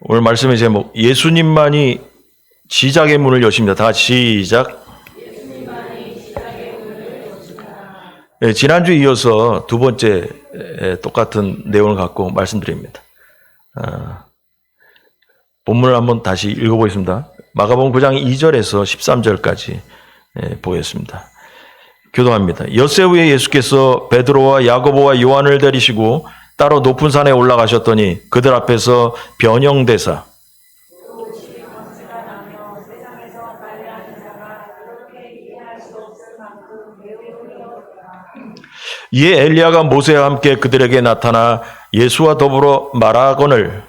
오늘 말씀의 제목, 예수님만이 지작의 문을 여십니다. 다 같이 시작. 네, 지난주 이어서 두 번째 똑같은 내용을 갖고 말씀드립니다. 본문을 한번 다시 읽어보겠습니다. 마가복음 9장 2절에서 13절까지 보겠습니다. 교도합니다. 엿새 후에 예수께서 베드로와 야고보와 요한을 데리시고 따로 높은 산에 올라가셨더니 그들 앞에서 변형되사 이에 엘리야가 모세와 함께 그들에게 나타나 예수와 더불어 말하거늘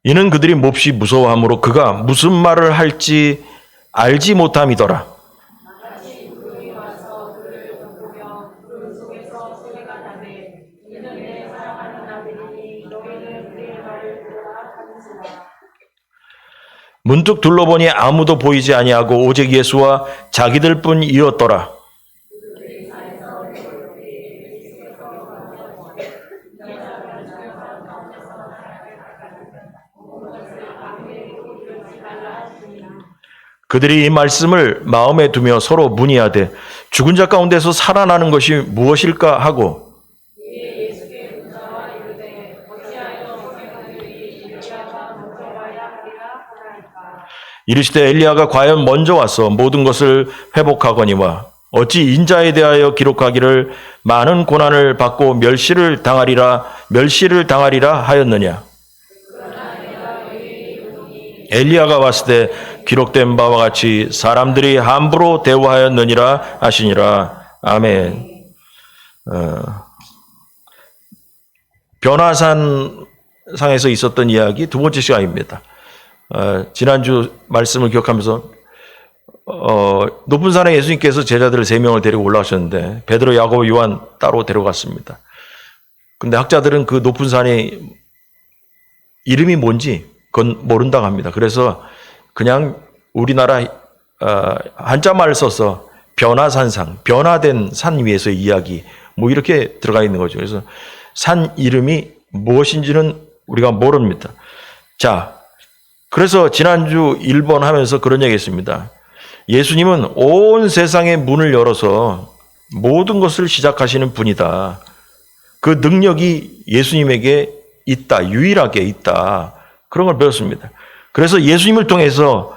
이는 그들이 몹시 무서워하므로 그가 무슨 말을 할지 알지 못함이더라. 문득 둘러보니 아무도 보이지 아니하고 오직 예수와 자기들뿐이었더라. 그들이 이 말씀을 마음에 두며 서로 문의하되 죽은 자 가운데서 살아나는 것이 무엇일까 하고 이르시되 엘리야가 과연 먼저 와서 모든 것을 회복하거니와 어찌 인자에 대하여 기록하기를 많은 고난을 받고 멸시를 당하리라 하였느냐. 엘리야가 왔을 때 기록된 바와 같이 사람들이 함부로 대우하였느니라 하시니라. 아멘. 변화산 상에서 있었던 이야기 두 번째 시간입니다. 지난주 말씀을 기억하면서 높은 산에 예수님께서 제자들을 3명을 데리고 올라가셨는데 베드로, 야고보, 요한 따로 데려갔습니다. 근데 학자들은 그 높은 산의 이름이 뭔지 그건 모른다고 합니다. 그래서 그냥 우리나라 한자말을 써서 변화산상, 변화된 산 위에서의 이야기 뭐 이렇게 들어가 있는 거죠. 그래서 산 이름이 무엇인지는 우리가 모릅니다. 자, 그래서 지난주 1번 하면서 그런 얘기 했습니다. 예수님은 온 세상의 문을 열어서 모든 것을 시작하시는 분이다. 그 능력이 예수님에게 있다. 유일하게 있다. 그런 걸 배웠습니다. 그래서 예수님을 통해서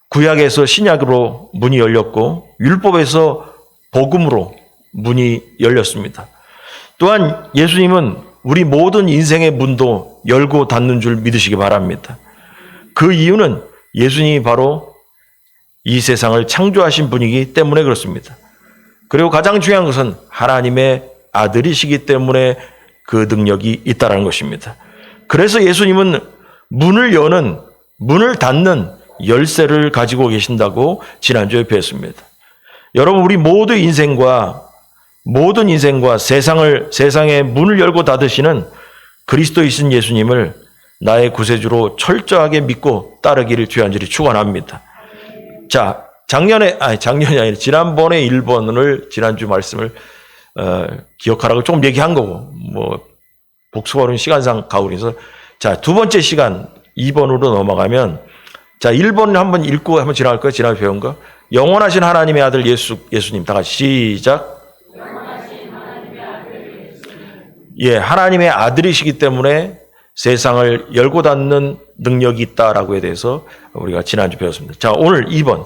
구약에서 신약으로 문이 열렸고 율법에서 복음으로 문이 열렸습니다. 또한 예수님은 우리 모든 인생의 문도 열고 닫는 줄 믿으시기 바랍니다. 그 이유는 예수님이 바로 이 세상을 창조하신 분이기 때문에 그렇습니다. 그리고 가장 중요한 것은 하나님의 아들이시기 때문에 그 능력이 있다는 것입니다. 그래서 예수님은 문을 여는, 문을 닫는 열쇠를 가지고 계신다고 지난주에 배웠습니다. 여러분, 우리 모든 인생과 세상의 문을 열고 닫으시는 그리스도이신 예수님을 나의 구세주로 철저하게 믿고 따르기를 주안절히 축원합니다. 자, 지난번에 1번을 지난주 말씀을 기억하라고 조금 얘기한 거고 뭐 복습하는 시간상 가오리서 자, 두 번째 시간 2번으로 넘어가면 자, 1번을 한번 읽고 한번 지나갈 거예요. 지난주 배운 거. 영원하신 하나님의 아들 예수님 다 같이 시작. 예, 하나님의 아들이시기 때문에 세상을 열고 닫는 능력이 있다라고에 대해서 우리가 지난주 배웠습니다. 자, 오늘 2번.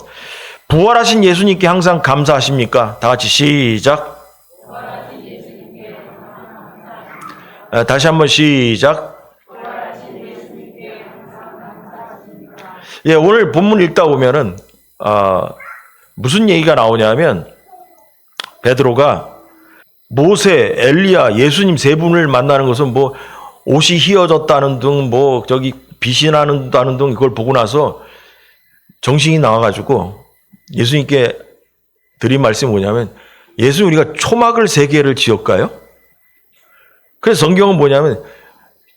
부활하신 예수님께 항상 감사하십니까? 다 같이 시작. 다시 한번 시작. 예, 오늘 본문 읽다 보면은 무슨 얘기가 나오냐면 베드로가 모세, 엘리야, 예수님 세 분을 만나는 것은 뭐 옷이 휘어졌다는 등 뭐 저기 빛이 나는 등 그걸 보고 나서 정신이 나와가지고 예수님께 드린 말씀이 뭐냐면 예수님 우리가 초막을 3개를 지을까요? 그래서 성경은 뭐냐면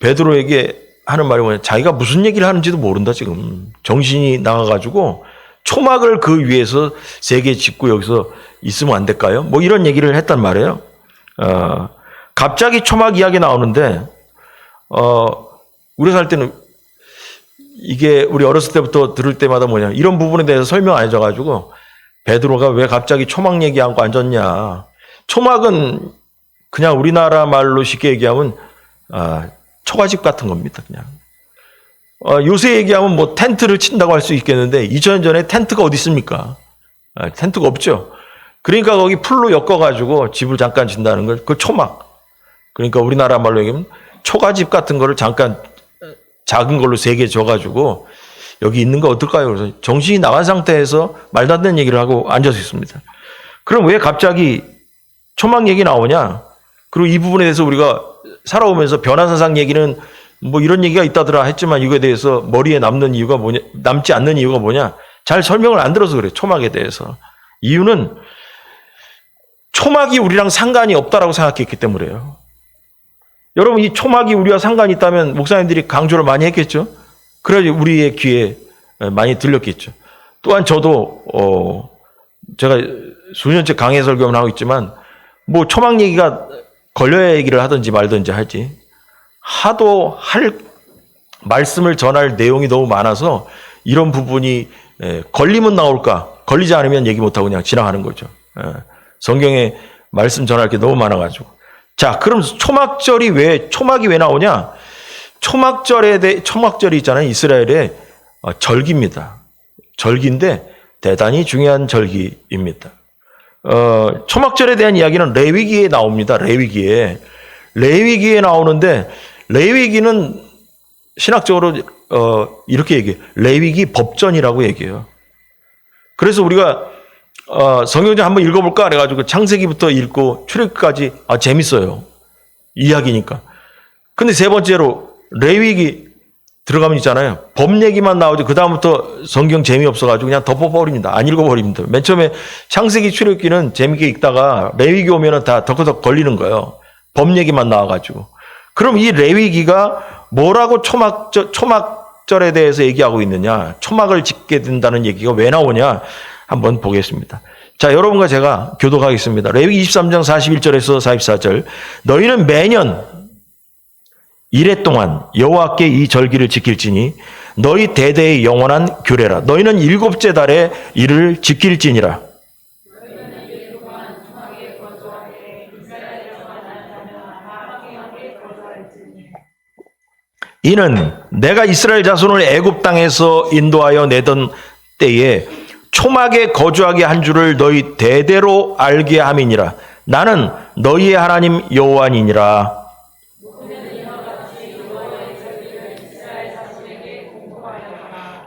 베드로에게 하는 말이 뭐냐. 자기가 무슨 얘기를 하는지도 모른다, 지금. 정신이 나가가지고 초막을 그 위에서 3개 짓고 여기서 있으면 안 될까요? 뭐 이런 얘기를 했단 말이에요. 갑자기 초막 이야기 나오는데, 우리가 살 때는 이게 우리 어렸을 때부터 들을 때마다 뭐냐. 이런 부분에 대해서 설명 안 해줘가지고 베드로가 왜 갑자기 초막 얘기하고 앉았냐. 초막은 그냥 우리나라 말로 쉽게 얘기하면 초가집 같은 겁니다. 그냥 요새 얘기하면 뭐 텐트를 친다고 할 수 있겠는데 2000년 전에 텐트가 어디 있습니까? 텐트가 없죠. 그러니까 거기 풀로 엮어가지고 집을 잠깐 진다는 걸 그 초막. 그러니까 우리나라 말로 얘기하면 초가집 같은 거를 잠깐 작은 걸로 3개 줘가지고 여기 있는 거 어떨까요? 그래서 정신이 나간 상태에서 말도 안 되는 얘기를 하고 앉아서 있습니다. 그럼 왜 갑자기 초막 얘기 나오냐? 그리고 이 부분에 대해서 우리가 살아오면서 변화사상 얘기는 뭐 이런 얘기가 있다더라 했지만 이거에 대해서 머리에 남는 이유가 뭐냐, 남지 않는 이유가 뭐냐? 잘 설명을 안 들어서 그래, 초막에 대해서. 이유는 초막이 우리랑 상관이 없다라고 생각했기 때문이에요. 여러분, 이 초막이 우리와 상관이 있다면 목사님들이 강조를 많이 했겠죠? 그래야지 우리의 귀에 많이 들렸겠죠. 또한 저도, 제가 수년째 강해 설교를 하고 있지만, 뭐 초막 얘기가 걸려야 얘기를 하든지 말든지 할지, 하도 말씀을 전할 내용이 너무 많아서 이런 부분이 걸리면 나올까, 걸리지 않으면 얘기 못하고 그냥 지나가는 거죠. 성경에 말씀 전할 게 너무 많아가지고. 자, 그럼 초막이 왜 나오냐? 초막절이 있잖아요. 이스라엘의 절기입니다. 절기인데 대단히 중요한 절기입니다. 초막절에 대한 이야기는 레위기에 나옵니다. 레위기에 나오는데 레위기는 신학적으로 이렇게 얘기해요. 레위기 법전이라고 얘기해요. 그래서 우리가 성경좀 한번 읽어볼까 그래가지고 창세기부터 읽고 출애굽까지 재밌어요. 이야기니까. 근데 3번째로 레위기 들어가면 있잖아요. 법 얘기만 나오죠. 그 다음부터 성경 재미없어가지고 그냥 덮어버립니다. 안 읽어버립니다. 맨 처음에 창세기 출애굽기는 재밌게 읽다가 레위기 오면은 다 덕커덕 걸리는 거예요. 법 얘기만 나와가지고. 그럼 이 레위기가 뭐라고 초막절에 대해서 얘기하고 있느냐? 초막을 짓게 된다는 얘기가 왜 나오냐? 한번 보겠습니다. 자, 여러분과 제가 교독하겠습니다. 레위기 23장 41절에서 44절. 너희는 매년 이래 동안 여호와께 이 절기를 지킬지니 너희 대대의 영원한 규례라. 너희는 7째 달에 이를 지킬지니라. 이는 내가 이스라엘 자손을 애굽 땅에서 인도하여 내던 때에 초막에 거주하게 한 줄을 너희 대대로 알게 함이니라. 나는 너희의 하나님 여호와니니라.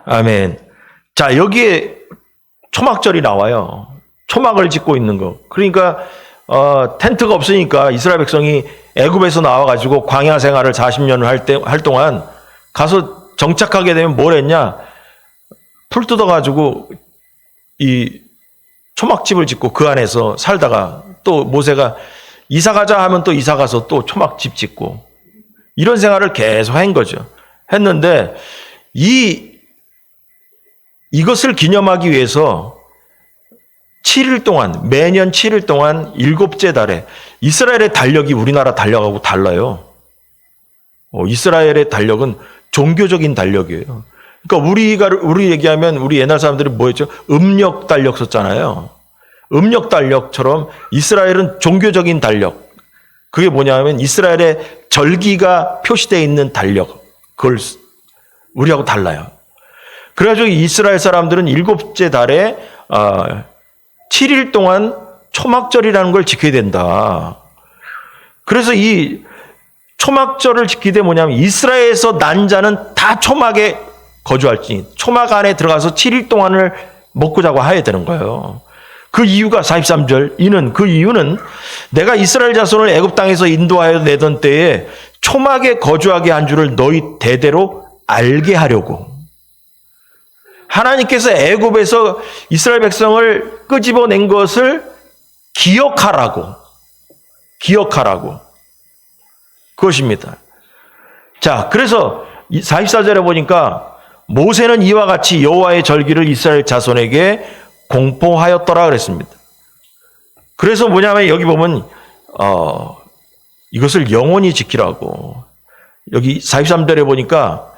아멘. 자, 여기에 초막절이 나와요. 초막을 짓고 있는 거. 그러니까 텐트가 없으니까 이스라엘 백성이 애굽에서 나와가지고 광야 생활을 40년을 할 동안 가서 정착하게 되면 뭘 했냐? 풀 뜯어가지고 이 초막집을 짓고 그 안에서 살다가 또 모세가 이사 가자 하면 또 이사 가서 또 초막집 짓고 이런 생활을 계속 한 거죠. 했는데 이것을 기념하기 위해서 7일 동안, 매년 7일 동안 7째 달에 이스라엘의 달력이 우리나라 달력하고 달라요. 이스라엘의 달력은 종교적인 달력이에요. 그러니까 우리 얘기하면 우리 옛날 사람들이 뭐였죠? 음력 달력 썼잖아요. 음력 달력처럼 이스라엘은 종교적인 달력. 그게 뭐냐면 이스라엘의 절기가 표시되어 있는 달력. 그걸 우리하고 달라요. 그래가지고 이스라엘 사람들은 7째 달에 7일 동안 초막절이라는 걸 지켜야 된다. 그래서 이 초막절을 지키되 뭐냐면 이스라엘에서 난 자는 다 초막에 거주할지니 초막 안에 들어가서 7일 동안을 먹고 자고 해야 되는 거예요. 그 이유가 43절. 그 이유는 내가 이스라엘 자손을 애굽 땅에서 인도하여 내던 때에 초막에 거주하게 한 줄을 너희 대대로 알게 하려고. 하나님께서 애굽에서 이스라엘 백성을 끄집어낸 것을 기억하라고. 그것입니다. 자, 그래서 44절에 보니까 모세는 이와 같이 여호와의 절기를 이스라엘 자손에게 공포하였더라 그랬습니다. 그래서 뭐냐면 여기 보면 이것을 영원히 지키라고. 여기 43절에 보니까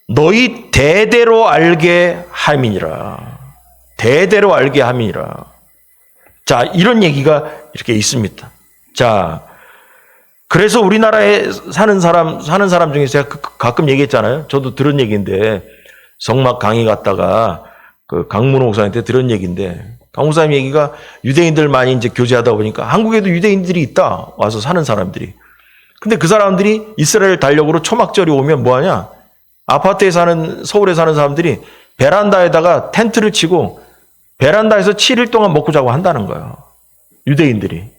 너희 대대로 알게 함이니라. 대대로 알게 함이니라. 자, 이런 얘기가 이렇게 있습니다. 자, 그래서 우리나라에 사는 사람 중에서 제가 가끔 얘기했잖아요. 저도 들은 얘기인데, 성막 강의 갔다가 그 강문호 목사님한테 들은 얘기인데, 강 목사님 얘기가 유대인들 많이 이제 교제하다 보니까 한국에도 유대인들이 있다. 와서 사는 사람들이. 근데 그 사람들이 이스라엘 달력으로 초막절이 오면 뭐 하냐? 아파트에 사는, 서울에 사는 사람들이 베란다에다가 텐트를 치고 베란다에서 7일 동안 먹고 자고 한다는 거예요. 유대인들이.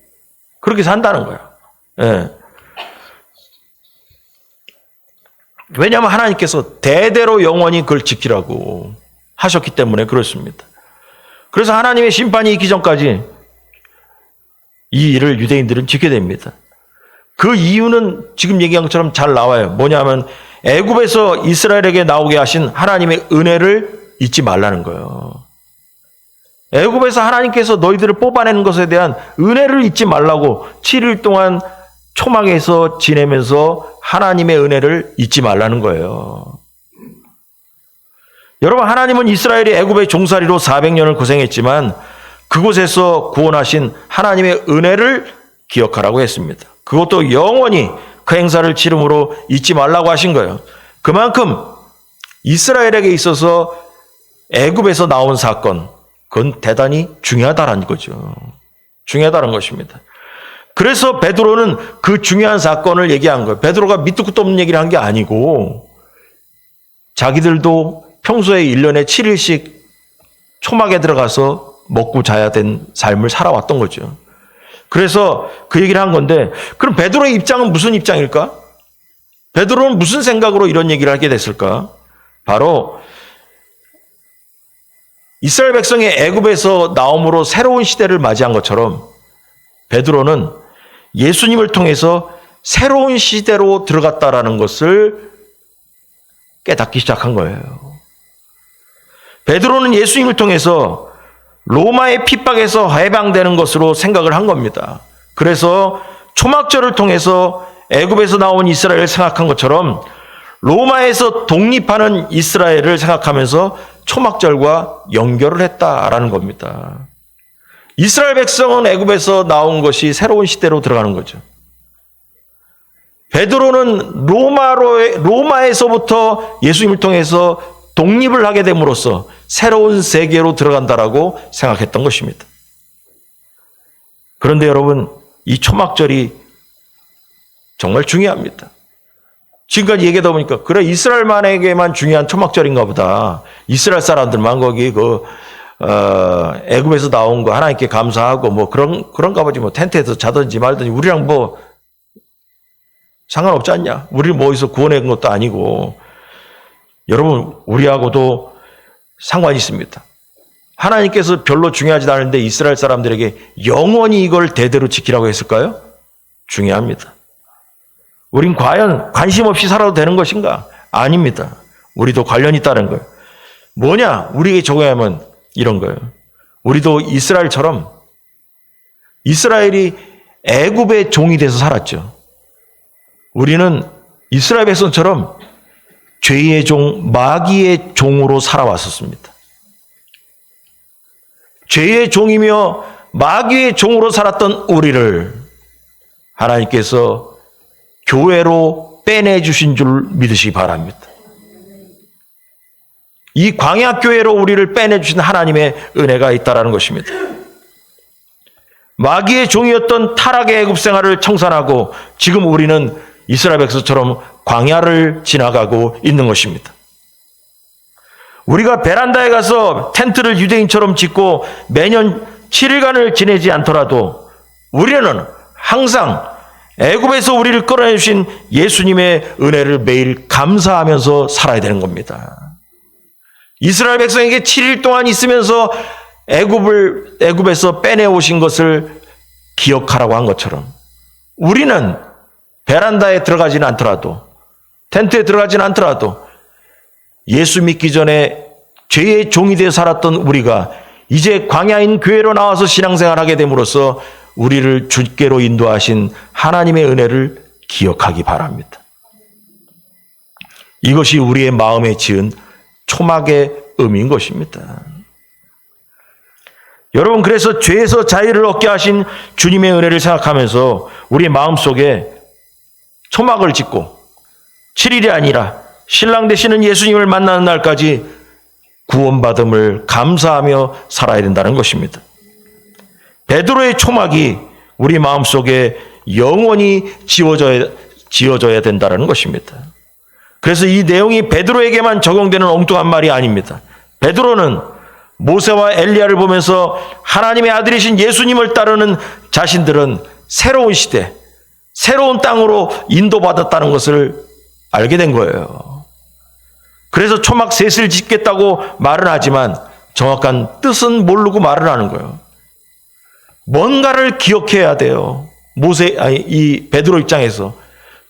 그렇게 산다는 거예요. 예. 왜냐하면 하나님께서 대대로 영원히 그걸 지키라고 하셨기 때문에 그렇습니다. 그래서 하나님의 심판이 있기 전까지 이 일을 유대인들은 지켜야 됩니다. 그 이유는 지금 얘기한 것처럼 잘 나와요. 뭐냐면 애굽에서 이스라엘에게 나오게 하신 하나님의 은혜를 잊지 말라는 거예요. 애굽에서 하나님께서 너희들을 뽑아내는 것에 대한 은혜를 잊지 말라고 7일 동안 초막에서 지내면서 하나님의 은혜를 잊지 말라는 거예요. 여러분, 하나님은 이스라엘이 애굽의 종살이로 400년을 고생했지만 그곳에서 구원하신 하나님의 은혜를 기억하라고 했습니다. 그것도 영원히 그 행사를 치름으로 잊지 말라고 하신 거예요. 그만큼 이스라엘에게 있어서 애굽에서 나온 사건, 그건 대단히 중요하다는 거죠. 중요하다는 것입니다. 그래서 베드로는 그 중요한 사건을 얘기한 거예요. 베드로가 밑도 끝도 없는 얘기를 한 게 아니고 자기들도 평소에 1년에 7일씩 초막에 들어가서 먹고 자야 된 삶을 살아왔던 거죠. 그래서 그 얘기를 한 건데, 그럼 베드로의 입장은 무슨 입장일까? 베드로는 무슨 생각으로 이런 얘기를 하게 됐을까? 바로 이스라엘 백성이 애굽에서 나옴으로 새로운 시대를 맞이한 것처럼 베드로는 예수님을 통해서 새로운 시대로 들어갔다라는 것을 깨닫기 시작한 거예요. 베드로는 예수님을 통해서 로마의 핍박에서 해방되는 것으로 생각을 한 겁니다. 그래서 초막절을 통해서 애굽에서 나온 이스라엘을 생각한 것처럼 로마에서 독립하는 이스라엘을 생각하면서 초막절과 연결을 했다라는 겁니다. 이스라엘 백성은 애굽에서 나온 것이 새로운 시대로 들어가는 거죠. 베드로는 로마에서부터 예수님을 통해서 독립을 하게 됨으로써 새로운 세계로 들어간다라고 생각했던 것입니다. 그런데 여러분, 이 초막절이 정말 중요합니다. 지금까지 얘기하다 보니까 그래, 이스라엘만에게만 중요한 초막절인가 보다. 이스라엘 사람들만 거기 애굽에서 나온 거 하나님께 감사하고 뭐 그런가 보지, 뭐 텐트에서 자든지 말든지 우리랑 뭐 상관없지 않냐? 우리를 뭐 어디서 구원한 것도 아니고. 여러분, 우리하고도 상관이 있습니다. 하나님께서 별로 중요하지 않은데 이스라엘 사람들에게 영원히 이걸 대대로 지키라고 했을까요? 중요합니다. 우린 과연 관심 없이 살아도 되는 것인가? 아닙니다. 우리도 관련이 있다는 거예요. 뭐냐? 우리에게 적용하면 이런 거예요. 우리도 이스라엘처럼, 이스라엘이 애굽의 종이 돼서 살았죠. 우리는 이스라엘 백성처럼 죄의 종, 마귀의 종으로 살아왔었습니다. 죄의 종이며 마귀의 종으로 살았던 우리를 하나님께서 교회로 빼내주신 줄 믿으시기 바랍니다. 이 광야교회로 우리를 빼내주신 하나님의 은혜가 있다는 것입니다. 마귀의 종이었던 타락의 애굽 생활을 청산하고 지금 우리는 이스라엘 백성처럼 광야를 지나가고 있는 것입니다. 우리가 베란다에 가서 텐트를 유대인처럼 짓고 매년 7일간을 지내지 않더라도 우리는 항상 애굽에서 우리를 끌어내주신 예수님의 은혜를 매일 감사하면서 살아야 되는 겁니다. 이스라엘 백성에게 7일 동안 있으면서 애굽에서 빼내오신 것을 기억하라고 한 것처럼 우리는 베란다에 들어가지는 않더라도 텐트에 들어가진 않더라도 예수 믿기 전에 죄의 종이 되어 살았던 우리가 이제 광야인 교회로 나와서 신앙생활하게 됨으로써 우리를 주께로 인도하신 하나님의 은혜를 기억하기 바랍니다. 이것이 우리의 마음에 지은 초막의 의미인 것입니다. 여러분, 그래서 죄에서 자유를 얻게 하신 주님의 은혜를 생각하면서 우리의 마음속에 초막을 짓고 7일이 아니라 신랑 되시는 예수님을 만나는 날까지 구원받음을 감사하며 살아야 된다는 것입니다. 베드로의 초막이 우리 마음속에 영원히 지어져야 된다는 것입니다. 그래서 이 내용이 베드로에게만 적용되는 엉뚱한 말이 아닙니다. 베드로는 모세와 엘리야를 보면서 하나님의 아들이신 예수님을 따르는 자신들은 새로운 시대, 새로운 땅으로 인도받았다는 것을 알게 된 거예요. 그래서 초막 셋을 짓겠다고 말은 하지만 정확한 뜻은 모르고 말을 하는 거예요. 뭔가를 기억해야 돼요. 이 베드로 입장에서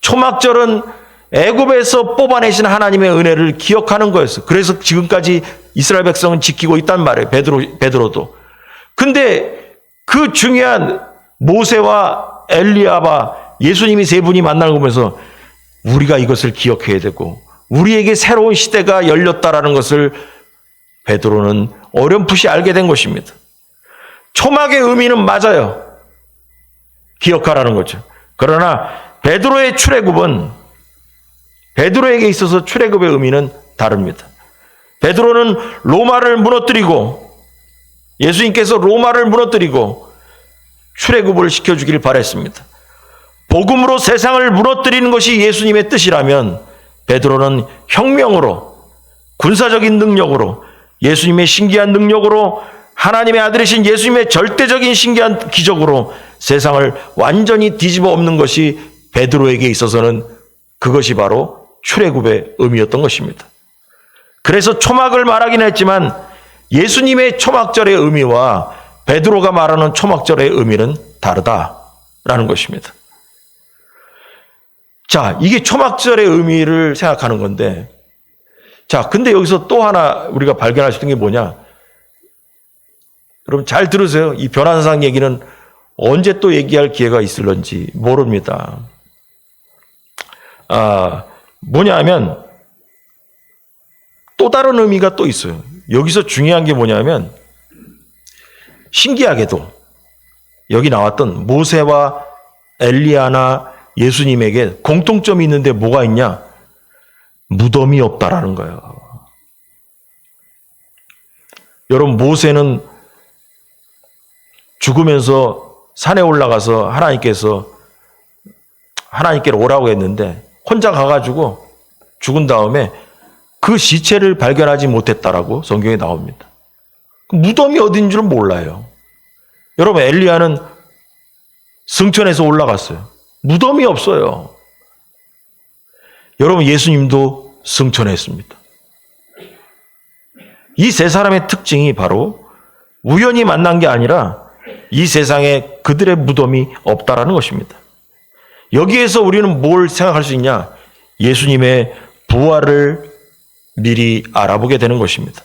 초막절은 애굽에서 뽑아내신 하나님의 은혜를 기억하는 거였어요. 그래서 지금까지 이스라엘 백성은 지키고 있단 말이에요. 베드로도. 근데 그 중요한 모세와 엘리야와 예수님이 세 분이 만나는 거 보면서 우리가 이것을 기억해야 되고 우리에게 새로운 시대가 열렸다라는 것을 베드로는 어렴풋이 알게 된 것입니다. 초막의 의미는 맞아요. 기억하라는 거죠. 그러나 베드로의 출애굽은 베드로에게 있어서 출애굽의 의미는 다릅니다. 베드로는 로마를 무너뜨리고 예수님께서 로마를 무너뜨리고 출애굽을 시켜주길 바랬습니다. 복음으로 세상을 무너뜨리는 것이 예수님의 뜻이라면 베드로는 혁명으로 군사적인 능력으로 예수님의 신기한 능력으로 하나님의 아들이신 예수님의 절대적인 신기한 기적으로 세상을 완전히 뒤집어 엎는 것이 베드로에게 있어서는 그것이 바로 출애굽의 의미였던 것입니다. 그래서 초막을 말하긴 했지만 예수님의 초막절의 의미와 베드로가 말하는 초막절의 의미는 다르다라는 것입니다. 자, 이게 초막절의 의미를 생각하는 건데, 자, 근데 여기서 또 하나 우리가 발견할 수 있는 게 뭐냐? 여러분 잘 들으세요. 이 변화사상 얘기는 언제 또 얘기할 기회가 있을런지 모릅니다. 뭐냐 하면 또 다른 의미가 또 있어요. 여기서 중요한 게 뭐냐면 신기하게도 여기 나왔던 모세와 엘리야나 예수님에게 공통점이 있는데 뭐가 있냐? 무덤이 없다라는 거예요. 여러분, 모세는 죽으면서 산에 올라가서 하나님께로 오라고 했는데 혼자 가가지고 죽은 다음에 그 시체를 발견하지 못했다라고 성경에 나옵니다. 무덤이 어딘 줄 몰라요. 여러분, 엘리야는 승천해서 올라갔어요. 무덤이 없어요. 여러분, 예수님도 승천했습니다. 이 세 사람의 특징이 바로 우연히 만난 게 아니라 이 세상에 그들의 무덤이 없다라는 것입니다. 여기에서 우리는 뭘 생각할 수 있냐? 예수님의 부활을 미리 알아보게 되는 것입니다.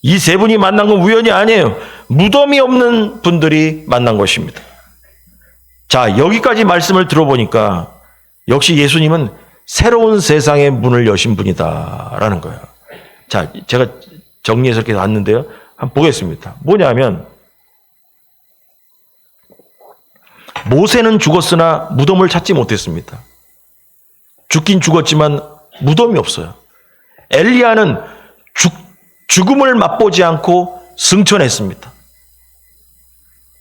이 세 분이 만난 건 우연이 아니에요. 무덤이 없는 분들이 만난 것입니다. 자, 여기까지 말씀을 들어보니까 역시 예수님은 새로운 세상의 문을 여신 분이다라는 거예요. 자, 제가 정리해서 이렇게 놨는데요. 한번 보겠습니다. 뭐냐면 모세는 죽었으나 무덤을 찾지 못했습니다. 죽긴 죽었지만 무덤이 없어요. 엘리야는 죽음을 맛보지 않고 승천했습니다.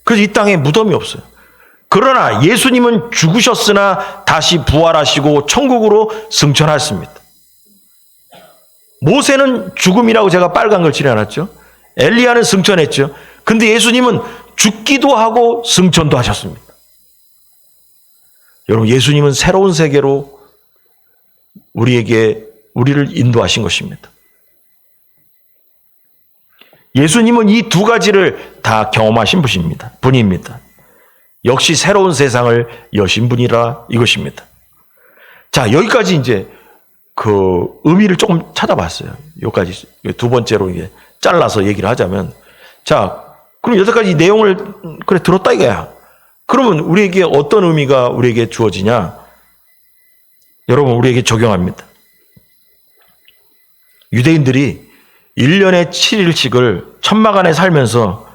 그래서 이 땅에 무덤이 없어요. 그러나 예수님은 죽으셨으나 다시 부활하시고 천국으로 승천하셨습니다. 모세는 죽음이라고 제가 빨간 걸 칠해놨죠. 엘리야는 승천했죠. 근데 예수님은 죽기도 하고 승천도 하셨습니다. 여러분, 예수님은 새로운 세계로 우리를 인도하신 것입니다. 예수님은 이 두 가지를 다 경험하신 분입니다. 역시 새로운 세상을 여신 분이라 이것입니다. 자, 여기까지 이제 그 의미를 조금 찾아봤어요. 여기까지 두 번째로 이게 잘라서 얘기를 하자면, 자, 그럼 여태까지 내용을 그래 들었다 이거야. 그러면 우리에게 어떤 의미가 우리에게 주어지냐? 여러분, 우리에게 적용합니다. 유대인들이 1년에 7일씩을 천막 안에 살면서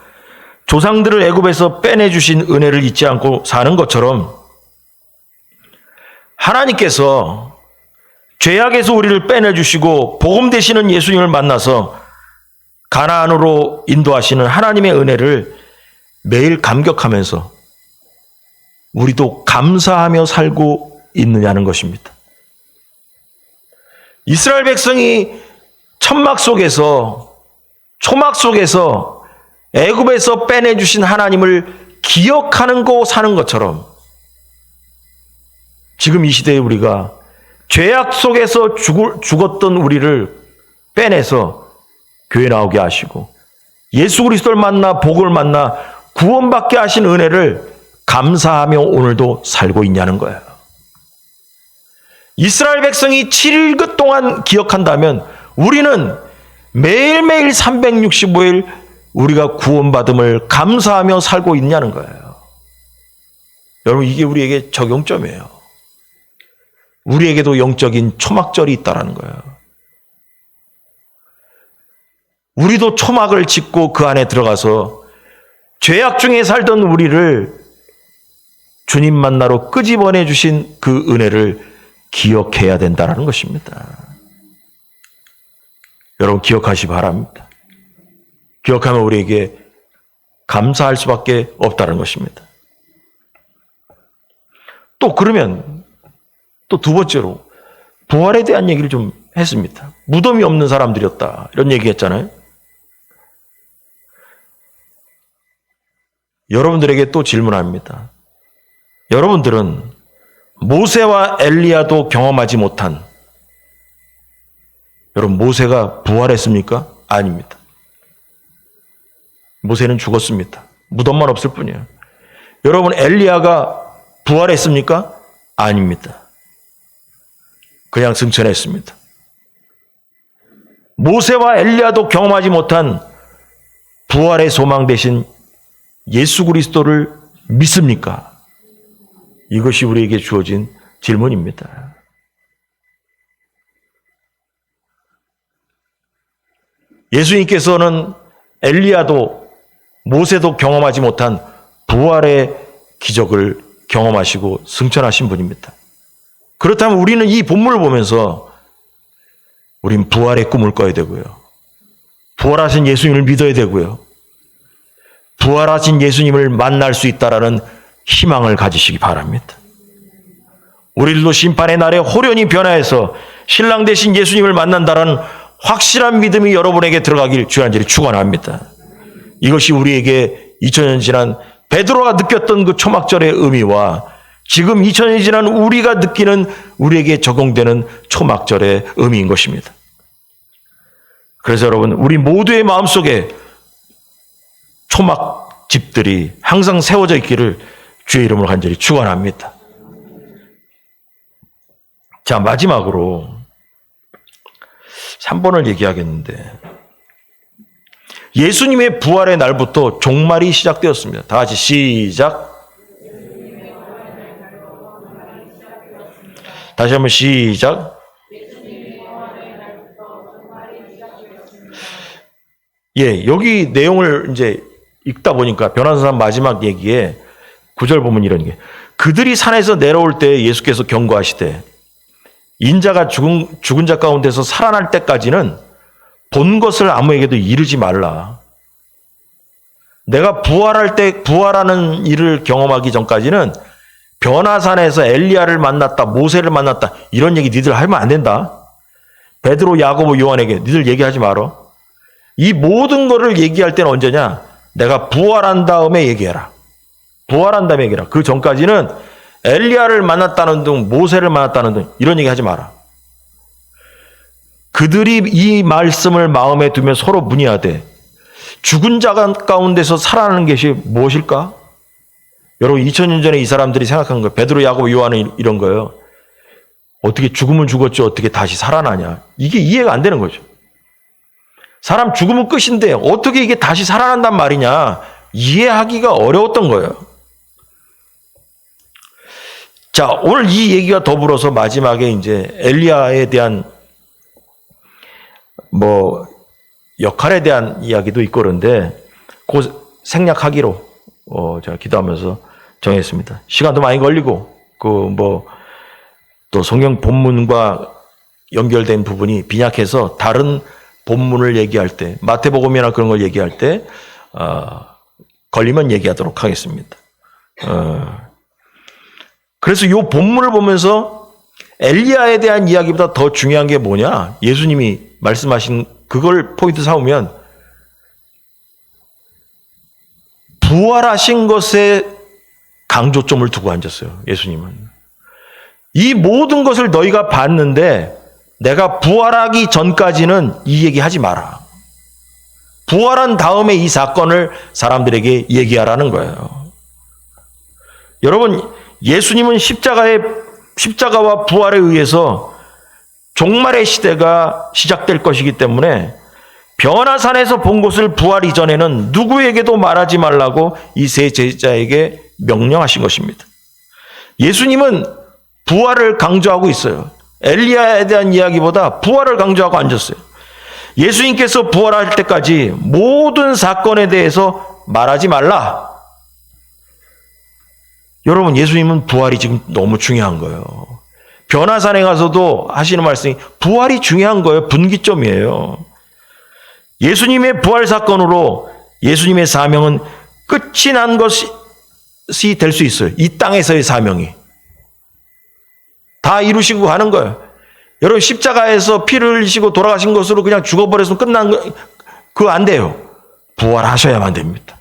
조상들을 애굽에서 빼내주신 은혜를 잊지 않고 사는 것처럼 하나님께서 죄악에서 우리를 빼내주시고 복음 되시는 예수님을 만나서 가나안으로 인도하시는 하나님의 은혜를 매일 감격하면서 우리도 감사하며 살고 있느냐는 것입니다. 이스라엘 백성이 천막 속에서, 초막 속에서 애굽에서 빼내주신 하나님을 기억하는 사는 것처럼 지금 이 시대에 우리가 죄악 속에서 죽었던 우리를 빼내서 교회 나오게 하시고 예수 그리스도를 만나 복을 만나 구원받게 하신 은혜를 감사하며 오늘도 살고 있냐는 거예요. 이스라엘 백성이 7일 동안 기억한다면 우리는 매일매일 365일 우리가 구원받음을 감사하며 살고 있냐는 거예요. 여러분, 이게 우리에게 적용점이에요. 우리에게도 영적인 초막절이 있다는 거예요. 우리도 초막을 짓고 그 안에 들어가서 죄악 중에 살던 우리를 주님 만나러 끄집어내 주신 그 은혜를 기억해야 된다는 것입니다. 여러분, 기억하시기 바랍니다. 기억하면 우리에게 감사할 수밖에 없다는 것입니다. 또 그러면 또 두 번째로 부활에 대한 얘기를 좀 했습니다. 무덤이 없는 사람들이었다, 이런 얘기했잖아요. 여러분들에게 또 질문합니다. 여러분들은 모세와 엘리야도 경험하지 못한, 여러분, 모세가 부활했습니까? 아닙니다. 모세는 죽었습니다. 무덤만 없을 뿐이에요. 여러분, 엘리야가 부활했습니까? 아닙니다. 그냥 승천했습니다. 모세와 엘리야도 경험하지 못한 부활의 소망 대신 예수 그리스도를 믿습니까? 이것이 우리에게 주어진 질문입니다. 예수님께서는 엘리야도 모세도 경험하지 못한 부활의 기적을 경험하시고 승천하신 분입니다. 그렇다면 우리는 이 본문을 보면서 우린 부활의 꿈을 꿔야 되고요. 부활하신 예수님을 믿어야 되고요. 부활하신 예수님을 만날 수 있다라는 희망을 가지시기 바랍니다. 우리들도 심판의 날에 호련히 변화해서 신랑 되신 예수님을 만난다라는 확실한 믿음이 여러분에게 들어가길 주안절히 축원합니다. 이것이 우리에게 2000년 지난 베드로가 느꼈던 그 초막절의 의미와 지금 2000년이 지난 우리가 느끼는, 우리에게 적용되는 초막절의 의미인 것입니다. 그래서 여러분, 우리 모두의 마음속에 초막집들이 항상 세워져 있기를 주의 이름으로 간절히 축원합니다. 자, 마지막으로 3번을 얘기하겠는데, 예수님의 부활의 날부터 종말이 시작되었습니다. 다 같이 시작. 다시 한번 시작. 예, 여기 내용을 이제 읽다 보니까 변호사님 마지막 얘기에 9절 보면 이런 게, 그들이 산에서 내려올 때 예수께서 경고하시되 인자가 죽은 자 가운데서 살아날 때까지는 본 것을 아무에게도 이르지 말라. 내가 부활할 때 부활하는 일을 경험하기 전까지는 변화산에서 엘리야를 만났다, 모세를 만났다, 이런 얘기 니들 하면 안 된다. 베드로, 야고보, 요한에게 니들 얘기하지 마라. 이 모든 거를 얘기할 때는 언제냐? 내가 부활한 다음에 얘기해라. 부활한 다음에 얘기해라. 그 전까지는 엘리야를 만났다는 등, 모세를 만났다는 등 이런 얘기 하지 마라. 그들이 이 말씀을 마음에 두며 서로 문의하되 죽은 자 가운데서 살아나는 것이 무엇일까? 여러분, 2000년 전에 이 사람들이 생각한 거예요. 베드로, 야고보, 요한은 이런 거예요. 어떻게 죽으면 죽었지 어떻게 다시 살아나냐. 이게 이해가 안 되는 거죠. 사람 죽으면 끝인데 어떻게 이게 다시 살아난단 말이냐. 이해하기가 어려웠던 거예요. 자, 오늘 이 얘기가 더불어서 마지막에 이제 엘리야에 대한 역할에 대한 이야기도 있고 그런데 그 생략하기로 제가 기도하면서 정했습니다. 시간도 많이 걸리고 또 성경 본문과 연결된 부분이 빈약해서 다른 본문을 얘기할 때 마태복음이나 그런 걸 얘기할 때 걸리면 얘기하도록 하겠습니다. 그래서 이 본문을 보면서 엘리야에 대한 이야기보다 더 중요한 게 뭐냐? 예수님이 말씀하신 그걸 포인트 삼으면 부활하신 것에 강조점을 두고 앉았어요. 예수님은. 이 모든 것을 너희가 봤는데 내가 부활하기 전까지는 이 얘기 하지 마라. 부활한 다음에 이 사건을 사람들에게 얘기하라는 거예요. 여러분, 예수님은 십자가와 부활에 의해서 종말의 시대가 시작될 것이기 때문에 변화산에서 본 것을 부활 이전에는 누구에게도 말하지 말라고 이 세 제자에게 명령하신 것입니다. 예수님은 부활을 강조하고 있어요. 엘리야에 대한 이야기보다 부활을 강조하고 앉았어요. 예수님께서 부활할 때까지 모든 사건에 대해서 말하지 말라. 여러분, 예수님은 부활이 지금 너무 중요한 거예요. 변화산에 가서도 하시는 말씀이 부활이 중요한 거예요. 분기점이에요. 예수님의 부활 사건으로 예수님의 사명은 끝이 난 것이 될 수 있어요. 이 땅에서의 사명이. 다 이루시고 가는 거예요. 여러분, 십자가에서 피를 흘리시고 돌아가신 것으로 그냥 죽어버려서 끝난 거, 그거 안 돼요. 부활하셔야만 됩니다.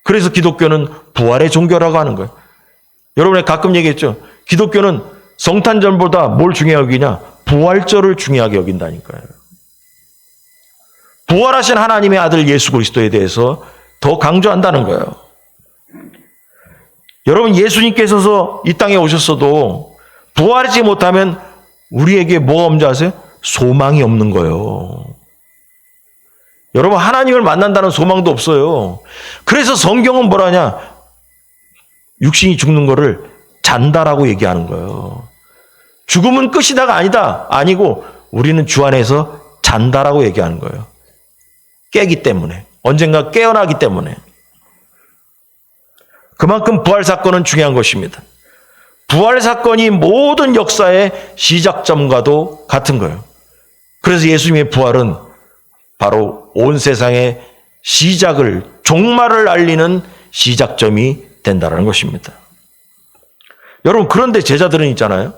그래서 기독교는 부활의 종교라고 하는 거예요. 여러분이 가끔 얘기했죠. 기독교는 성탄절보다 뭘 중요하게 여기냐? 부활절을 중요하게 여긴다니까요. 부활하신 하나님의 아들 예수 그리스도에 대해서 더 강조한다는 거예요. 여러분, 예수님께서 이 땅에 오셨어도 부활하지 못하면 우리에게 뭐가 없는지 아세요? 소망이 없는 거예요. 여러분, 하나님을 만난다는 소망도 없어요. 그래서 성경은 뭐라냐? 육신이 죽는 거를 잔다라고 얘기하는 거예요. 죽음은 끝이다가 아니다. 아니고 우리는 주 안에서 잔다라고 얘기하는 거예요. 깨기 때문에. 언젠가 깨어나기 때문에. 그만큼 부활 사건은 중요한 것입니다. 부활 사건이 모든 역사의 시작점과도 같은 거예요. 그래서 예수님의 부활은 바로 온 세상의 시작을, 종말을 알리는 시작점이 된다는 것입니다. 여러분, 그런데 제자들은 있잖아요.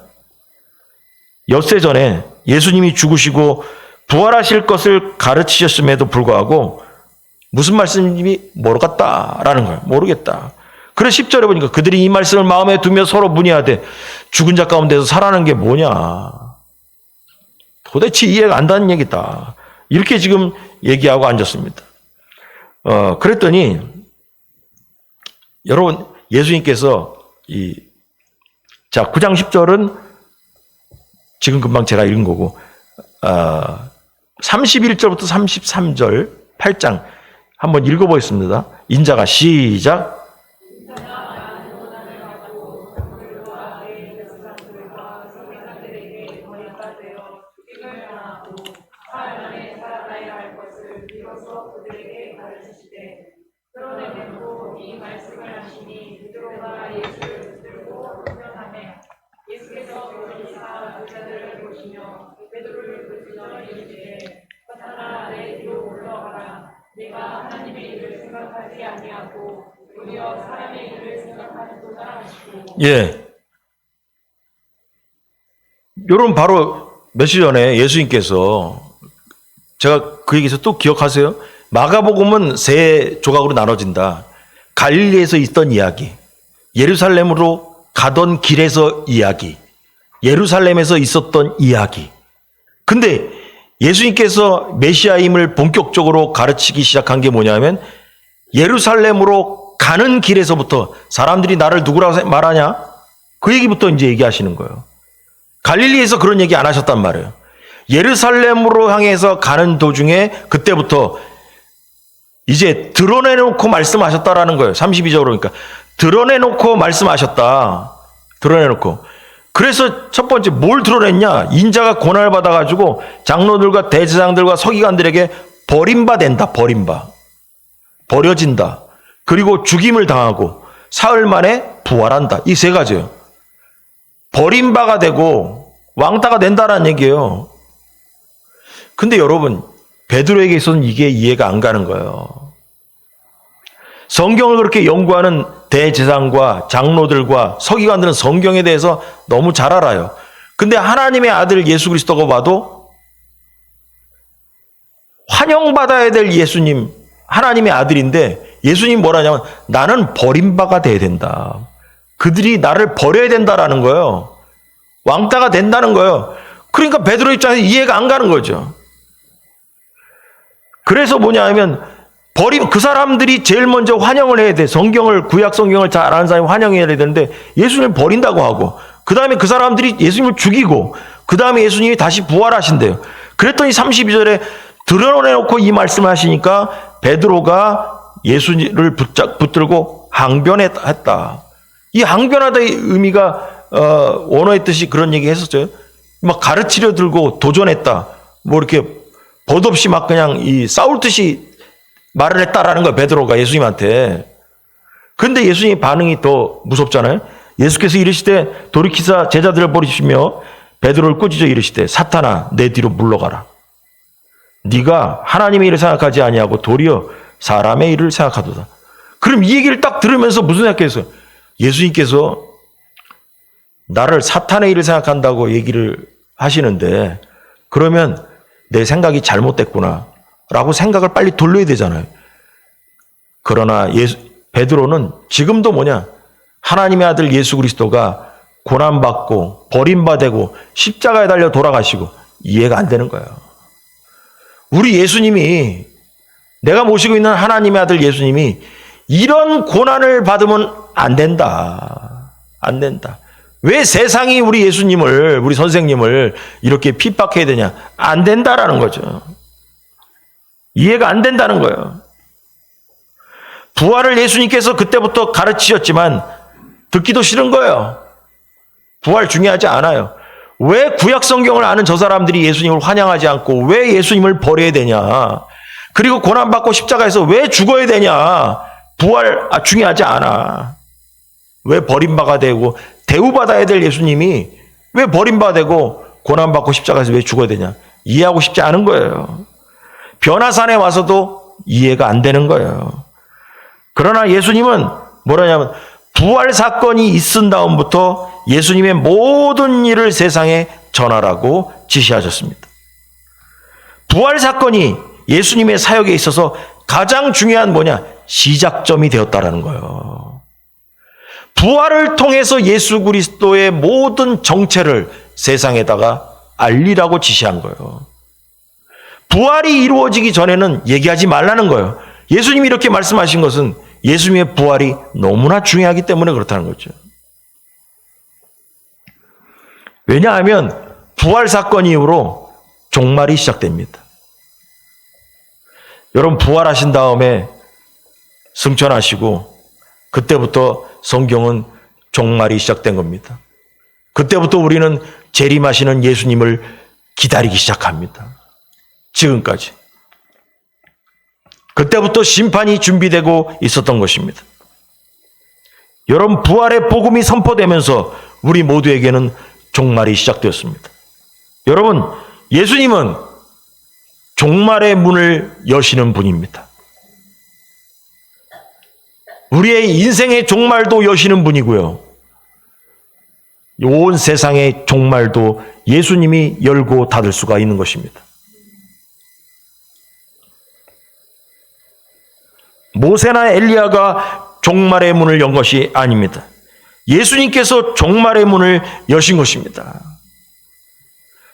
엿새 전에 예수님이 죽으시고 부활하실 것을 가르치셨음에도 불구하고 무슨 말씀이 모르겠다라는 거예요. 모르겠다. 그래서 10절에 보니까 그들이 이 말씀을 마음에 두며 서로 문의하되 죽은 자 가운데서 살아난 게 뭐냐. 도대체 이해가 안 되는 얘기다. 이렇게 지금 얘기하고 앉았습니다. 그랬더니 여러분, 예수님께서 9장 10절은 지금 금방 제가 읽은 거고 31절부터 33절 8장 한번 읽어보겠습니다. 인자가 시작. 예. 여러분, 바로 며칠 전에 예수님께서, 제가 그 얘기에서 또 기억하세요? 마가복음은 세 조각으로 나눠진다. 갈릴리에서 있던 이야기, 예루살렘으로 가던 길에서 이야기, 예루살렘에서 있었던 이야기. 근데 예수님께서 메시아임을 본격적으로 가르치기 시작한 게 뭐냐면 예루살렘으로 가는 길에서부터 사람들이 나를 누구라고 말하냐? 그 얘기부터 이제 얘기하시는 거예요. 갈릴리에서 그런 얘기 안 하셨단 말이에요. 예루살렘으로 향해서 가는 도중에 그때부터 이제 드러내놓고 말씀하셨다라는 거예요. 32절로 그러니까 드러내놓고 말씀하셨다. 드러내놓고. 그래서 첫 번째 뭘 드러냈냐? 인자가 고난을 받아가지고 장로들과 대제사장들과 서기관들에게 버림받는다. 버려진다. 그리고 죽임을 당하고 사흘 만에 부활한다. 이 세 가지예요. 버림바가 되고 왕따가 된다라는 얘기예요. 근데 여러분, 베드로에게 있어서는 이게 이해가 안 가는 거예요. 성경을 그렇게 연구하는 대제사장과 장로들과 서기관들은 성경에 대해서 너무 잘 알아요. 근데 하나님의 아들 예수 그리스도가 봐도 환영받아야 될 예수님, 하나님의 아들인데 예수님 뭐라냐면 나는 버림바가 돼야 된다. 그들이 나를 버려야 된다라는 거예요. 왕따가 된다는 거예요. 그러니까 베드로 입장에서 이해가 안 가는 거죠. 그래서 뭐냐 하면 그 사람들이 제일 먼저 환영을 해야 돼. 구약 성경을 잘 아는 사람이 환영해야 되는데 예수님을 버린다고 하고 그 다음에 그 사람들이 예수님을 죽이고 그 다음에 예수님이 다시 부활하신대요. 그랬더니 32절에 드러내놓고 이 말씀을 하시니까 베드로가 예수를 붙들고 항변했다. 이 항변하다의 의미가 원어의 뜻이 그런 얘기 했었어요. 막 가르치려 들고 도전했다. 뭐 이렇게 버릇없이 막 그냥 싸울 듯이 말을 했다라는 거예요. 베드로가 예수님한테. 근데 예수님의 반응이 더 무섭잖아요. 예수께서 이르시되 돌이키사 제자들을 버리시며 베드로를 꾸짖어 이르시되 사탄아 내 뒤로 물러가라. 네가 하나님의 일을 생각하지 아니하고 도리어 사람의 일을 생각하도다. 그럼 이 얘기를 딱 들으면서 무슨 생각했어요? 예수님께서 나를 사탄의 일을 생각한다고 얘기를 하시는데 그러면 내 생각이 잘못됐구나 라고 생각을 빨리 돌려야 되잖아요. 그러나 베드로는 지금도 뭐냐? 하나님의 아들 예수 그리스도가 고난받고 버림받고 십자가에 달려 돌아가시고 이해가 안 되는 거예요. 우리 예수님이 내가 모시고 있는 하나님의 아들 예수님이 이런 고난을 받으면 안 된다. 안 된다. 왜 세상이 우리 예수님을, 우리 선생님을 이렇게 핍박해야 되냐? 안 된다라는 거죠. 이해가 안 된다는 거예요. 부활을 예수님께서 그때부터 가르치셨지만 듣기도 싫은 거예요. 부활 중요하지 않아요. 왜 구약 성경을 아는 저 사람들이 예수님을 환영하지 않고 왜 예수님을 버려야 되냐? 그리고 고난받고 십자가에서 왜 죽어야 되냐? 부활 중요하지 않아. 왜 버림받아야 되고 대우받아야 될 예수님이 왜 버림받고 고난받고 십자가에서 왜 죽어야 되냐? 이해하고 싶지 않은 거예요. 변화산에 와서도 이해가 안 되는 거예요. 그러나 예수님은 뭐라냐면 부활 사건이 있은 다음부터 예수님의 모든 일을 세상에 전하라고 지시하셨습니다. 부활 사건이 예수님의 사역에 있어서 가장 중요한 뭐냐? 시작점이 되었다라는 거예요. 부활을 통해서 예수 그리스도의 모든 정체를 세상에다가 알리라고 지시한 거예요. 부활이 이루어지기 전에는 얘기하지 말라는 거예요. 예수님이 이렇게 말씀하신 것은 예수님의 부활이 너무나 중요하기 때문에 그렇다는 거죠. 왜냐하면 부활 사건 이후로 종말이 시작됩니다. 여러분 부활하신 다음에 승천하시고 그때부터 성경은 종말이 시작된 겁니다. 그때부터 우리는 재림하시는 예수님을 기다리기 시작합니다. 지금까지. 그때부터 심판이 준비되고 있었던 것입니다. 여러분 부활의 복음이 선포되면서 우리 모두에게는 종말이 시작되었습니다. 여러분 예수님은 종말의 문을 여시는 분입니다. 우리의 인생의 종말도 여시는 분이고요. 온 세상의 종말도 예수님이 열고 닫을 수가 있는 것입니다. 모세나 엘리야가 종말의 문을 연 것이 아닙니다. 예수님께서 종말의 문을 여신 것입니다.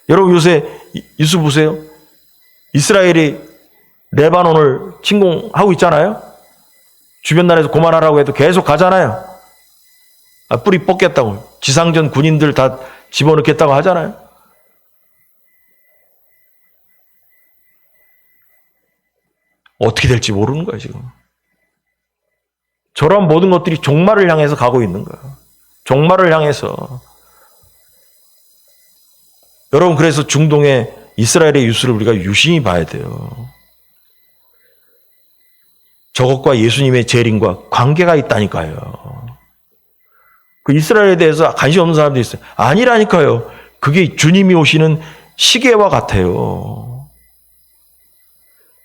여러분 요새 뉴스 보세요. 이스라엘이 레바논을 침공하고 있잖아요. 주변 나라에서 그만하라고 해도 계속 가잖아요. 뿌리 뽑겠다고. 지상전 군인들 다 집어넣겠다고 하잖아요. 어떻게 될지 모르는 거예요, 지금. 저런 모든 것들이 종말을 향해서 가고 있는 거예요. 종말을 향해서. 여러분, 그래서 중동의 이스라엘의 뉴스를 우리가 유심히 봐야 돼요. 저것과 예수님의 재림과 관계가 있다니까요. 그 이스라엘에 대해서 관심 없는 사람들이 있어요. 아니라니까요. 그게 주님이 오시는 시계와 같아요.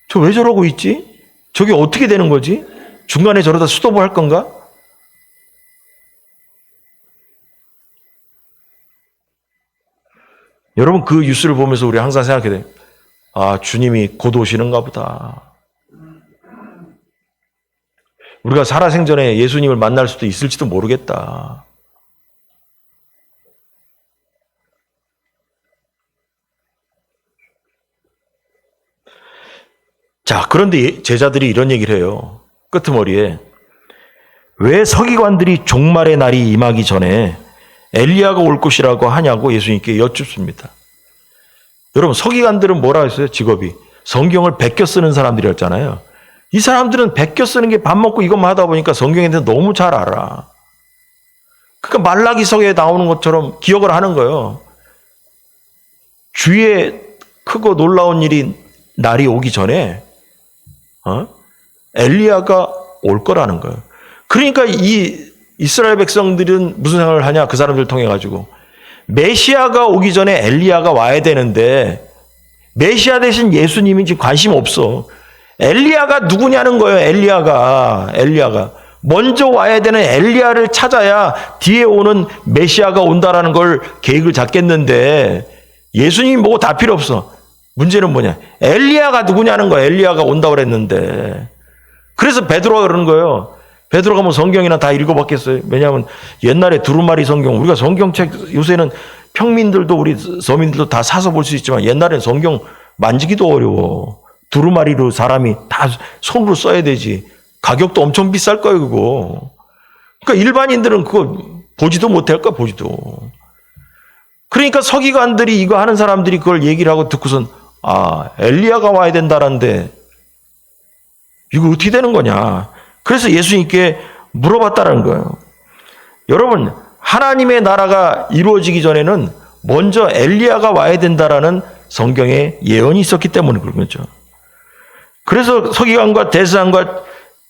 저 왜 저러고 있지? 저게 어떻게 되는 거지? 중간에 저러다 스톱을 할 건가? 여러분, 그 뉴스를 보면서 우리 항상 생각해야 돼요. 아, 주님이 곧 오시는가 보다. 우리가 살아생전에 예수님을 만날 수도 있을지도 모르겠다. 자, 그런데 제자들이 이런 얘기를 해요. 끄트머리에. 왜 서기관들이 종말의 날이 임하기 전에 엘리야가 올 것이라고 하냐고 예수님께 여쭙습니다. 여러분, 서기관들은 뭐라 했어요? 직업이. 성경을 베껴 쓰는 사람들이었잖아요. 이 사람들은 베껴 쓰는 게 밥 먹고 이것만 하다 보니까 성경에 대해서 너무 잘 알아. 그러니까 말라기서에 나오는 것처럼 기억을 하는 거예요. 주의 크고 놀라운 일이 날이 오기 전에 엘리야가 올 거라는 거예요. 그러니까 이 이스라엘 백성들은 무슨 생각을 하냐? 그 사람들을 통해 가지고 메시아가 오기 전에 엘리야가 와야 되는데 메시아 대신 예수님이 지금 관심 없어. 엘리야가 누구냐는 거예요. 엘리야가 먼저 와야 되는 엘리야를 찾아야 뒤에 오는 메시아가 온다라는 걸 계획을 잡겠는데 예수님이 뭐고 다 필요 없어. 문제는 뭐냐? 엘리야가 누구냐는 거예요. 엘리야가 온다고 그랬는데. 그래서 베드로가 그러는 거예요. 베드로가 뭐 성경이나 다 읽어봤겠어요. 왜냐하면 옛날에 두루마리 성경, 우리가 성경책 요새는 평민들도 우리 서민들도 다 사서 볼 수 있지만 옛날엔 성경 만지기도 어려워. 두루마리로 사람이 다 손으로 써야 되지. 가격도 엄청 비쌀 거예요, 그거. 그러니까 일반인들은 그거 보지도 못할 거야, 보지도. 그러니까 서기관들이 이거 하는 사람들이 그걸 얘기를 하고 듣고선 아, 엘리야가 와야 된다는데 이거 어떻게 되는 거냐. 그래서 예수님께 물어봤다는 거예요. 여러분, 하나님의 나라가 이루어지기 전에는 먼저 엘리야가 와야 된다라는 성경에 예언이 있었기 때문에 그런 거죠. 그래서 서기관과 대제사장과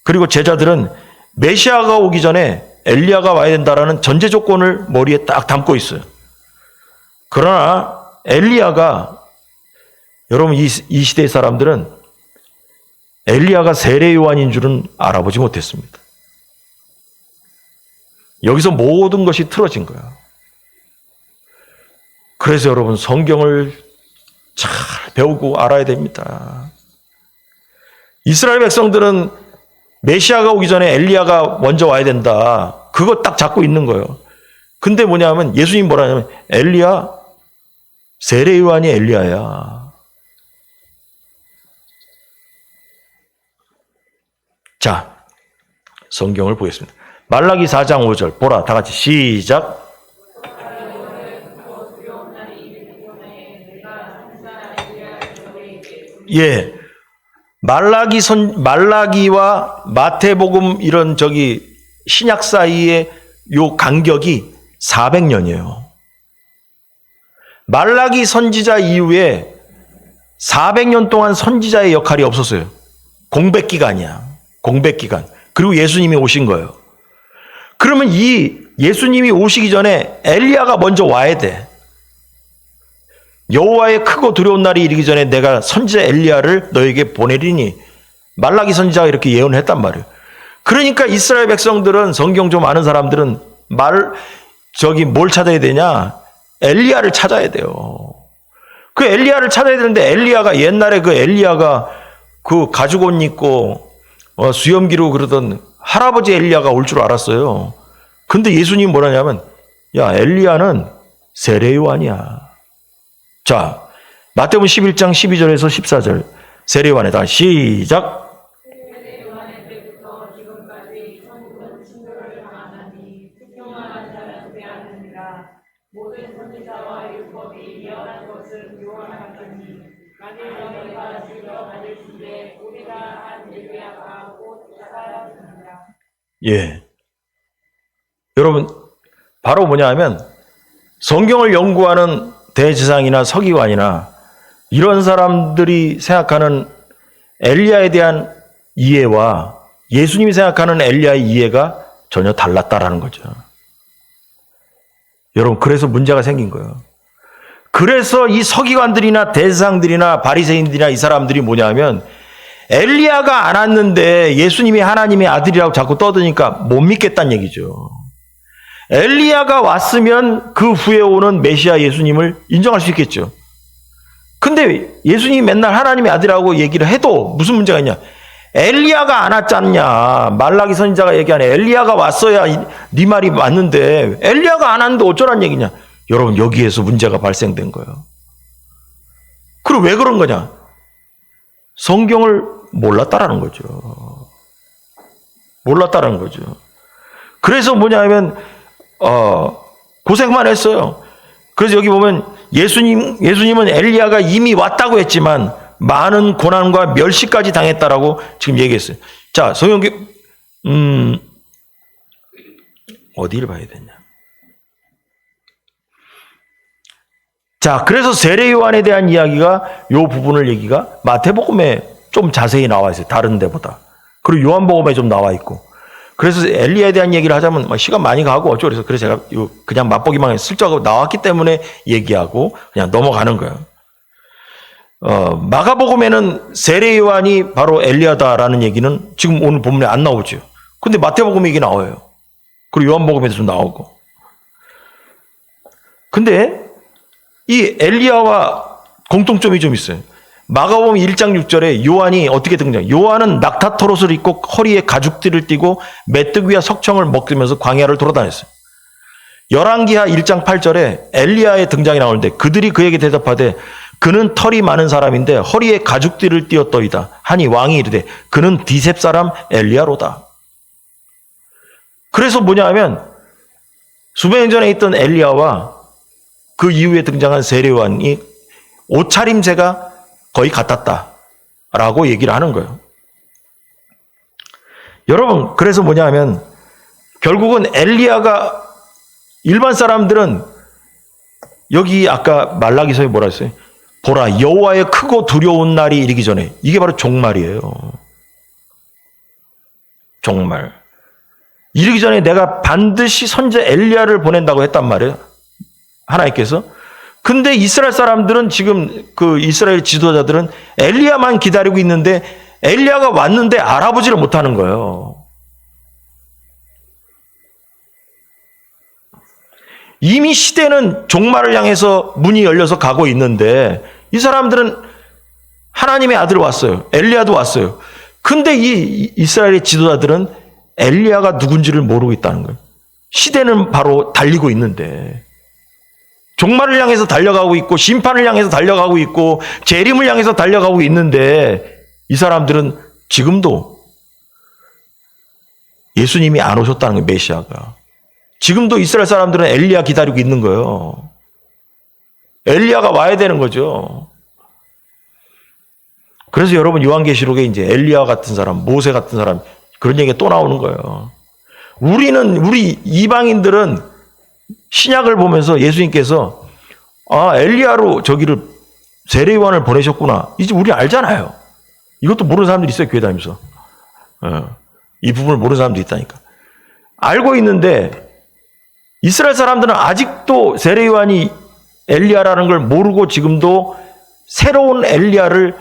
그리고 제자들은 메시아가 오기 전에 엘리야가 와야 된다라는 전제 조건을 머리에 딱 담고 있어요. 그러나 엘리야가 여러분 이 시대의 사람들은 엘리야가 세례 요한인 줄은 알아보지 못했습니다. 여기서 모든 것이 틀어진 거야. 그래서 여러분 성경을 잘 배우고 알아야 됩니다. 이스라엘 백성들은 메시아가 오기 전에 엘리야가 먼저 와야 된다. 그거 딱 잡고 있는 거예요. 근데 뭐냐면 예수님 뭐라 하냐면 엘리야, 세례 요한이 엘리야야. 자, 성경을 보겠습니다. 말라기 4장 5절 보라 다 같이 시작. 예, 말라기와 마태복음 이런 신약 사이의 요 간격이 400년이에요. 말라기 선지자 이후에 400년 동안 선지자의 역할이 없었어요. 공백 기간이야. 공백 기간. 그리고 예수님이 오신 거예요. 그러면 이 예수님이 오시기 전에 엘리야가 먼저 와야 돼. 여호와의 크고 두려운 날이 이르기 전에 내가 선지자 엘리야를 너에게 보내리니 말라기 선지자가 이렇게 예언을 했단 말이에요. 그러니까 이스라엘 백성들은 성경 좀 아는 사람들은 뭘 찾아야 되냐? 엘리야를 찾아야 돼요. 그 엘리야를 찾아야 되는데 엘리야가 옛날에 그 엘리야가 그 가죽 옷 입고 수염기로 그러던 할아버지 엘리야가 올 줄 알았어요. 근데 예수님이 뭐라냐면 야 엘리야는 세례 요한이야. 자, 마태복음 11장 12절에서 14절 세례 요한에다 시작. 모든 선지자 예. 여러분, 바로 뭐냐 하면 성경을 연구하는 대제사장이나 서기관이나 이런 사람들이 생각하는 엘리야에 대한 이해와 예수님이 생각하는 엘리야의 이해가 전혀 달랐다라는 거죠. 여러분, 그래서 문제가 생긴 거예요. 그래서 이 서기관들이나 대제사장들이나 바리새인들이나 이 사람들이 뭐냐면 엘리야가 안 왔는데 예수님이 하나님의 아들이라고 자꾸 떠드니까 못 믿겠다는 얘기죠. 엘리야가 왔으면 그 후에 오는 메시아 예수님을 인정할 수 있겠죠. 근데 예수님이 맨날 하나님의 아들이라고 얘기를 해도 무슨 문제가 있냐? 엘리야가 안 왔지 않냐? 말라기 선지자가 얘기하네. 엘리야가 왔어야 네 말이 맞는데 엘리야가 안 왔는데 어쩌란 얘기냐? 여러분, 여기에서 문제가 발생된 거예요. 그럼 왜 그런 거냐? 성경을 몰랐다라는 거죠. 몰랐다라는 거죠. 그래서 뭐냐면 고생만 했어요. 그래서 여기 보면 예수님은 엘리야가 이미 왔다고 했지만 많은 고난과 멸시까지 당했다라고 지금 얘기했어요. 자, 성경 어디를 봐야 되냐? 자, 그래서 세례 요한에 대한 이야기가 요 부분을 얘기가 마태복음에 좀 자세히 나와 있어요. 다른 데보다. 그리고 요한복음에 좀 나와 있고. 그래서 엘리야에 대한 얘기를 하자면 시간 많이 가고 어쩌고 그래서 제가 그냥 맛보기만 해서 슬쩍 나왔기 때문에 얘기하고 그냥 넘어가는 거예요. 마가복음에는 세례 요한이 바로 엘리야다라는 얘기는 지금 오늘 본문에 안 나오죠. 근데 마태복음 얘기 나와요. 그리고 요한복음에도 좀 나오고. 근데 이 엘리야와 공통점이 좀 있어요. 마가복음 1장 6절에 요한이 어떻게 등장? 요한은 낙타토롯을 입고 허리에 가죽띠를 띠고 메뚜기와 석청을 먹으면서 광야를 돌아다녔어요. 열왕기하 1장 8절에 엘리야의 등장이 나오는데 그들이 그에게 대답하되 그는 털이 많은 사람인데 허리에 가죽띠를 띠었더이다 하니 왕이 이르되 그는 디셉 사람 엘리야로다. 그래서 뭐냐 하면 수백 년 전에 있던 엘리야와 그 이후에 등장한 세례 요한이 옷차림새가 거의 같았다라고 얘기를 하는 거예요. 여러분, 그래서 뭐냐 하면 결국은 엘리야가 일반 사람들은 여기 아까 말라기서에 뭐라 했어요? 보라, 여호와의 크고 두려운 날이 이르기 전에. 이게 바로 종말이에요. 종말. 이르기 전에 내가 반드시 선지 엘리야를 보낸다고 했단 말이에요. 하나님께서. 근데 이스라엘 사람들은 지금 그 이스라엘 지도자들은 엘리야만 기다리고 있는데 엘리야가 왔는데 알아보지를 못하는 거예요. 이미 시대는 종말을 향해서 문이 열려서 가고 있는데 이 사람들은 하나님의 아들 왔어요. 엘리야도 왔어요. 근데 이 이스라엘의 지도자들은 엘리야가 누군지를 모르고 있다는 거예요. 시대는 바로 달리고 있는데 종말을 향해서 달려가고 있고 심판을 향해서 달려가고 있고 재림을 향해서 달려가고 있는데 이 사람들은 지금도 예수님이 안 오셨다는 거예요. 메시아가. 지금도 이스라엘 사람들은 엘리야 기다리고 있는 거예요. 엘리야가 와야 되는 거죠. 그래서 여러분 요한계시록에 이제 엘리야 같은 사람, 모세 같은 사람 그런 얘기가 또 나오는 거예요. 우리 이방인들은 신약을 보면서 예수님께서 엘리야로 저기를 세례 요한을 보내셨구나. 이제 우리 알잖아요. 이것도 모르는 사람들이 있어요. 교회 다니면서. 이 부분을 모르는 사람들이 있다니까. 알고 있는데 이스라엘 사람들은 아직도 세례 요한이 엘리야라는 걸 모르고 지금도 새로운 엘리야를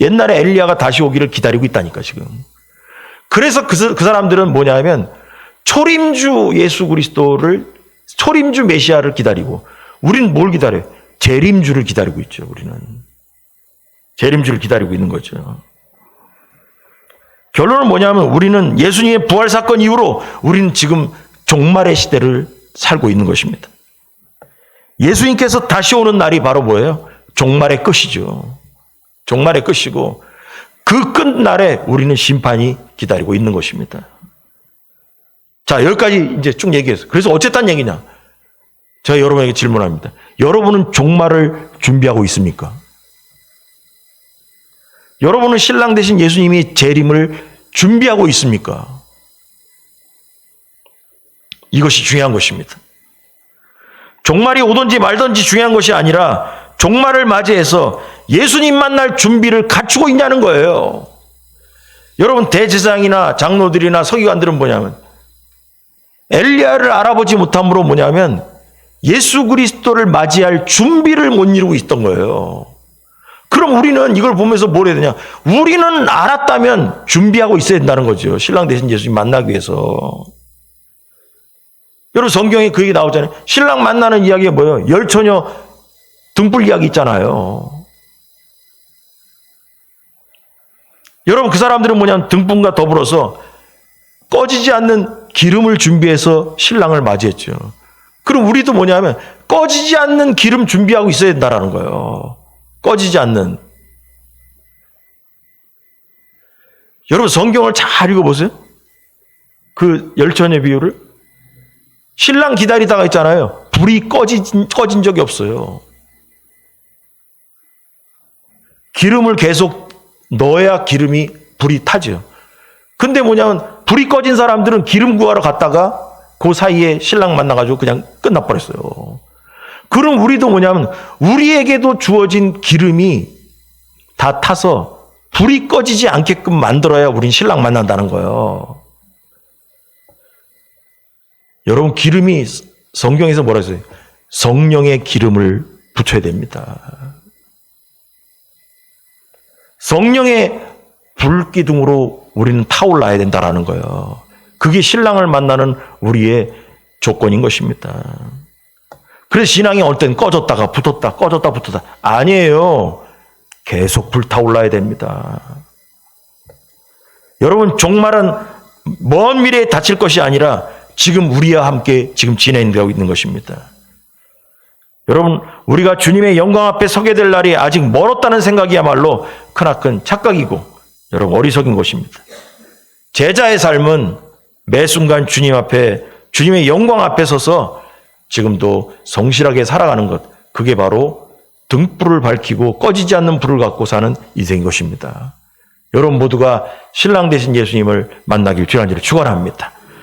옛날에 엘리야가 다시 오기를 기다리고 있다니까 지금. 그래서 그 사람들은 뭐냐 하면 초림주 예수 그리스도를 초림주 메시아를 기다리고 우리는 뭘 기다려요? 재림주를 기다리고 있죠. 우리는 재림주를 기다리고 있는 거죠. 결론은 뭐냐면 우리는 예수님의 부활 사건 이후로 우리는 지금 종말의 시대를 살고 있는 것입니다. 예수님께서 다시 오는 날이 바로 뭐예요? 종말의 끝이죠. 종말의 끝이고 그 끝날에 우리는 심판이 기다리고 있는 것입니다. 자, 여기까지 이제 쭉 얘기했어요. 그래서 어쨌다는 얘기냐? 제가 여러분에게 질문합니다. 여러분은 종말을 준비하고 있습니까? 여러분은 신랑 되신 예수님이 재림을 준비하고 있습니까? 이것이 중요한 것입니다. 종말이 오든지 말든지 중요한 것이 아니라 종말을 맞이해서 예수님 만날 준비를 갖추고 있냐는 거예요. 여러분, 대제사장이나 장로들이나 서기관들은 뭐냐면 엘리야를 알아보지 못함으로 뭐냐면 예수 그리스도를 맞이할 준비를 못 이루고 있던 거예요. 그럼 우리는 이걸 보면서 뭘 해야 되냐? 우리는 알았다면 준비하고 있어야 된다는 거죠. 신랑 되신 예수님 만나기 위해서. 여러분, 성경에 그 얘기 나오잖아요. 신랑 만나는 이야기가 뭐예요? 열처녀 등불 이야기 있잖아요. 여러분, 그 사람들은 뭐냐면 등불과 더불어서 꺼지지 않는 기름을 준비해서 신랑을 맞이했죠. 그럼 우리도 뭐냐면 꺼지지 않는 기름 준비하고 있어야 된다는 거예요. 꺼지지 않는. 여러분, 성경을 잘 읽어보세요. 그 열처녀 비유를. 신랑 기다리다가 있잖아요. 불이 꺼진 적이 없어요. 기름을 계속 넣어야 불이 타죠. 근데 뭐냐면 불이 꺼진 사람들은 기름 구하러 갔다가 그 사이에 신랑 만나가지고 그냥 끝나버렸어요. 그럼 우리도 뭐냐면 우리에게도 주어진 기름이 다 타서 불이 꺼지지 않게끔 만들어야 우린 신랑 만난다는 거예요. 여러분, 기름이 성경에서 뭐라 했어요? 성령의 기름을 붙여야 됩니다. 성령의 불기둥으로 우리는 타올라야 된다는 거예요. 그게 신랑을 만나는 우리의 조건인 것입니다. 그래서 신앙이 어떨 땐 꺼졌다가 붙었다, 꺼졌다 붙었다. 아니에요. 계속 불타올라야 됩니다. 여러분, 종말은 먼 미래에 닥칠 것이 아니라 지금 우리와 함께 지금 진행되고 있는 것입니다. 여러분, 우리가 주님의 영광 앞에 서게 될 날이 아직 멀었다는 생각이야말로 크나큰 착각이고 여러분, 어리석인 것입니다. 제자의 삶은 매 순간 주님 앞에, 주님의 영광 앞에 서서 지금도 성실하게 살아가는 것, 그게 바로 등불을 밝히고 꺼지지 않는 불을 갖고 사는 인생인 것입니다. 여러분 모두가 신랑 되신 예수님을 만나길 주의 안지로 축원합니다.